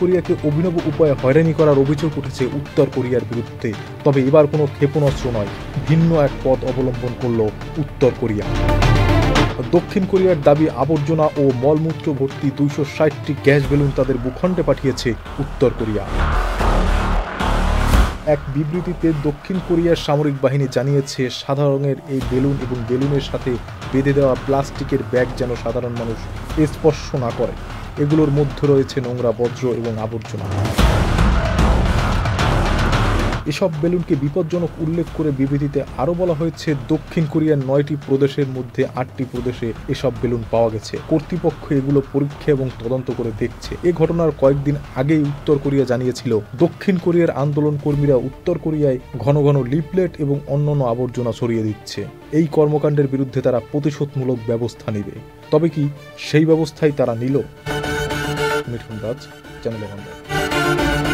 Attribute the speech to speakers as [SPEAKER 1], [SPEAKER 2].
[SPEAKER 1] কোরিয়াকে অভিনব উপায়ে হয়রানি করার অভিযোগ উঠেছে উত্তর কোরিয়ার বিরুদ্ধে। তবে এবার কোনো ক্ষেপণাস্ত্র নয়, ভিন্ন এক পথ অবলম্বন করল উত্তর কোরিয়া। দক্ষিণ কোরিয়ার দাবি আবর্জনা ও মলমূত্র ভর্তি 260টি গ্যাস বেলুন তাদের ভূখণ্ডে পাঠিয়েছে উত্তর কোরিয়া। এক বিবৃতিতে দক্ষিণ কোরিয়ার সামরিক বাহিনী জানিয়েছে, সাদা রঙের এই বেলুন এবং বেলুনের সাথে বেঁধে দেওয়া প্লাস্টিকের ব্যাগ যেন সাধারণ মানুষ স্পর্শ না করে। এগুলোর মধ্যে রয়েছে নোংরা বজ্র এবং আবর্জনা। এসব বেলুনকে বিপজ্জনক উল্লেখ করে বিবৃতিতে আরও বলা হয়েছে, দক্ষিণ কোরিয়ার 9টি প্রদেশের মধ্যে 8টি প্রদেশে এসব বেলুন পাওয়া গেছে। কর্তৃপক্ষ এগুলো পরীক্ষা এবং তদন্ত করে দেখছে। এ ঘটনার কয়েকদিন আগেই উত্তর কোরিয়া জানিয়েছিল, দক্ষিণ কোরিয়ার আন্দোলন কর্মীরা উত্তর কোরিয়ায় ঘন ঘন লিফলেট এবং অন্যান্য আবর্জনা ছড়িয়ে দিচ্ছে। এই কর্মকাণ্ডের বিরুদ্ধে তারা প্রতিশোধমূলক ব্যবস্থা নেবে। তবে কি সেই ব্যবস্থাই তারা নিল? মিঠুন রাজ, চ্যানেল 11।